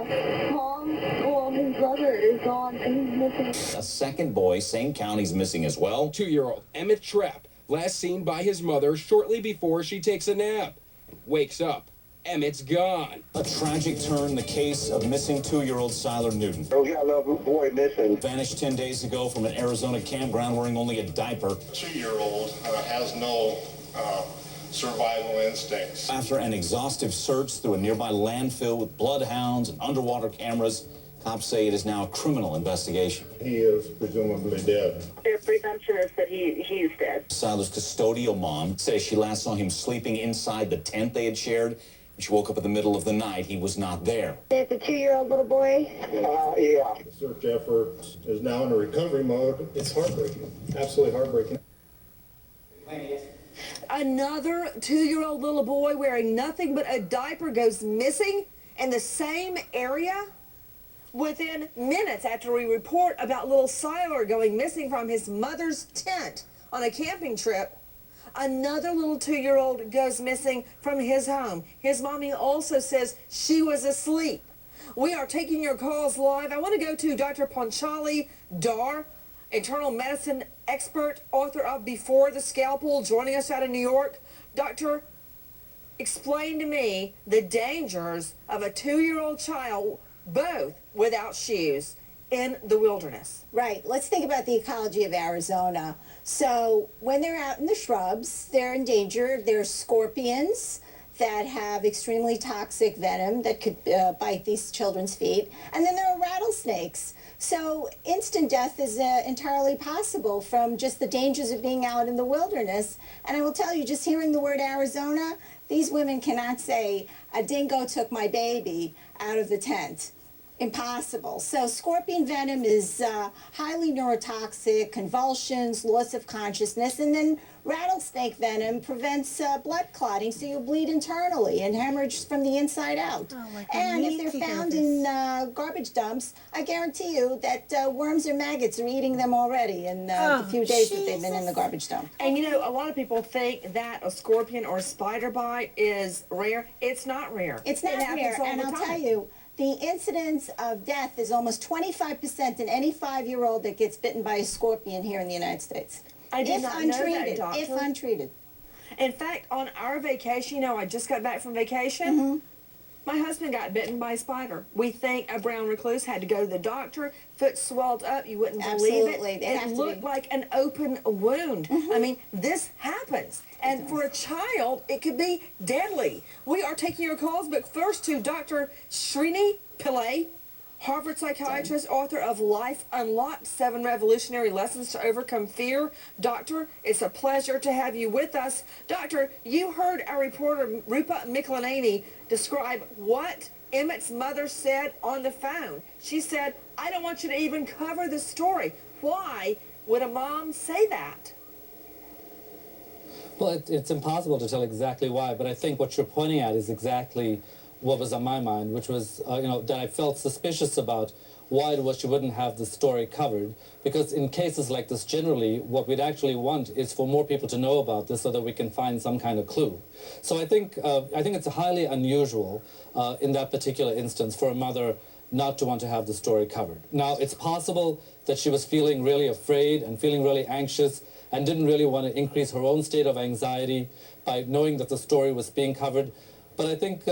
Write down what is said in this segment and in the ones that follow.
Tom, well, his brother is gone and he's missing. A second boy, same county's missing as well. 2-year-old Emmett Trapp, last seen by his mother shortly before she takes a nap. Wakes up. Emmett's gone. A tragic turn in the case of missing 2-year-old Sylar Newton. Oh, we got a little boy missing. Vanished 10 days ago from an Arizona campground wearing only a diaper. 2-year-old has no survival instincts. After an exhaustive search through a nearby landfill with bloodhounds and underwater cameras, cops say it is now a criminal investigation. He is presumably dead. Their presumption is that he's dead. Sylar's custodial mom says she last saw him sleeping inside the tent they had shared. When she woke up in the middle of the night, he was not there. It's a 2-year-old little boy. Yeah. The search effort is now in a recovery mode. It's heartbreaking, absolutely heartbreaking. Another 2-year-old little boy wearing nothing but a diaper goes missing in the same area? Within minutes after we report about little Sylar going missing from his mother's tent on a camping trip, another little 2-year-old goes missing from his home. His mommy also says she was asleep. We are taking your calls live. I want to go to Dr. Panchali Dar, internal medicine expert, author of Before the Scalpel, joining us out of New York. Doctor, explain to me the dangers of a 2-year-old child, both without shoes, in the wilderness. Right. Let's think about the ecology of Arizona. So when they're out in the shrubs, they're in danger. There's scorpions that have extremely toxic venom that could bite these children's feet. And then there are rattlesnakes. So instant death is entirely possible from just the dangers of being out in the wilderness. And I will tell you, just hearing the word Arizona, these women cannot say, a dingo took my baby out of the tent. Impossible. So scorpion venom is highly neurotoxic, convulsions, loss of consciousness, and then rattlesnake venom prevents blood clotting, so you'll bleed internally and hemorrhage from the inside out. And if they're found in garbage dumps, I guarantee you that worms or maggots are eating them already in the few days that they've been in the garbage dump. And you know, a lot of people think that a scorpion or a spider bite is rare. It's not rare. It's not rare, and I'll tell you, the incidence of death is almost 25% in any 5-year-old that gets bitten by a scorpion here in the United States. I did not know that, doctor. If untreated. In fact, on our vacation, you know, I just got back from vacation. My husband got bitten by a spider. We think a brown recluse, had to go to the doctor, foot swelled up, you wouldn't believe it. It looked like an open wound. I mean, this happens. And for a child, it could be deadly. We are taking your calls, but first to Dr. Srini Pillai, Harvard psychiatrist, author of Life Unlocked, 7 Revolutionary Lessons to Overcome Fear. Doctor, it's a pleasure to have you with us. Doctor, you heard our reporter, Rupa Miklaneni, describe what Emmett's mother said on the phone. She said, I don't want you to even cover the story. Why would a mom say that? Well, it's impossible to tell exactly why, but I think what you're pointing at is exactly what was on my mind, which was, you know, that I felt suspicious about why it was she wouldn't have the story covered. Because in cases like this, generally, what we'd actually want is for more people to know about this so that we can find some kind of clue. So I think it's highly unusual in that particular instance for a mother not to want to have the story covered. Now, it's possible that she was feeling really afraid and feeling really anxious and didn't really want to increase her own state of anxiety by knowing that the story was being covered. But I think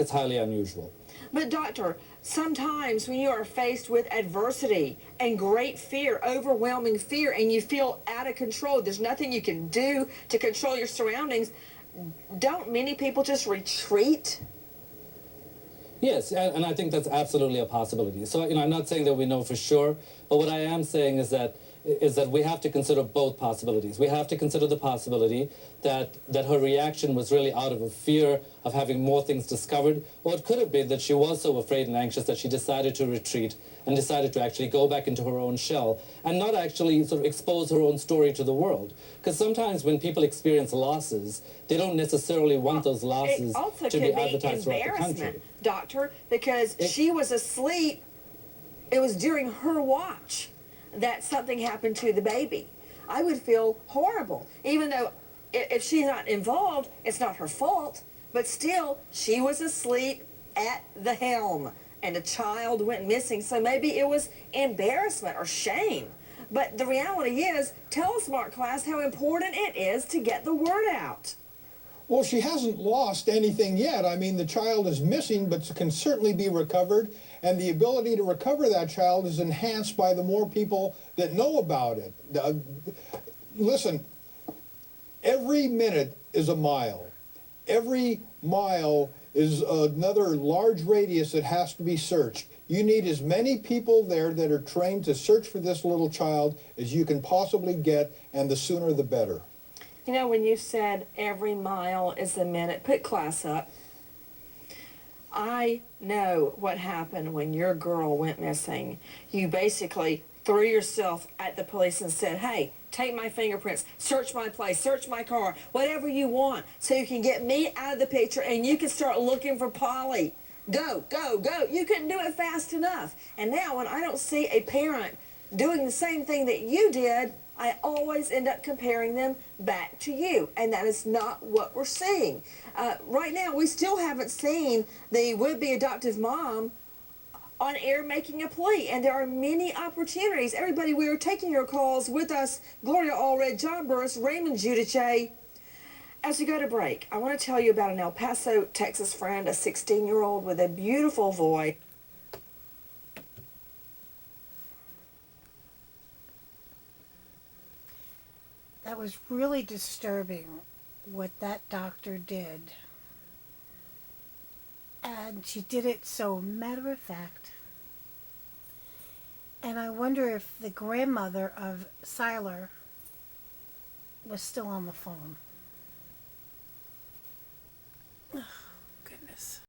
it's highly unusual. But doctor, sometimes when you are faced with adversity and great fear, overwhelming fear, and you feel out of control, there's nothing you can do to control your surroundings, don't many people just retreat? Yes, and I think that's absolutely a possibility. So, you know, I'm not saying that we know for sure, but what I am saying is that we have to consider both possibilities. We have to consider the possibility that her reaction was really out of a fear of having more things discovered, or it could have been that she was so afraid and anxious that she decided to retreat and decided to actually go back into her own shell and not actually sort of expose her own story to the world. Because sometimes when people experience losses, they don't necessarily want those losses to be advertised throughout the country. Doctor, because she was asleep, it was during her watch that something happened to the baby. I would feel horrible, even though if she's not involved, it's not her fault, but still, she was asleep at the helm. and a child went missing, so maybe it was embarrassment or shame. But the reality is, tell us, Smart Class, how important it is to get the word out. Well, she hasn't lost anything yet. I mean, the child is missing, but can certainly be recovered, and the ability to recover that child is enhanced by the more people that know about it. Listen, every minute is a mile. Every mile is another large radius that has to be searched. You need as many people there that are trained to search for this little child as you can possibly get, and the sooner the better. You know, when you said every mile is a minute, put class up. I know what happened when your girl went missing. You basically threw yourself at the police and said, hey, take my fingerprints, search my place, search my car, whatever you want, so you can get me out of the picture and you can start looking for Polly. Go, go, go. You couldn't do it fast enough. And now when I don't see a parent doing the same thing that you did, I always end up comparing them back to you, and that is not what we're seeing. Right now, we still haven't seen the would-be adoptive mom on air making a plea, and there are many opportunities. Everybody, we are taking your calls with us. Gloria Allred, John Burris, Raymond Giudice. As we go to break, I want to tell you about an El Paso, Texas friend, a 16-year-old with a beautiful voice. That was really disturbing what that doctor did. And she did it so matter of fact. And I wonder if the grandmother of Sylar was still on the phone.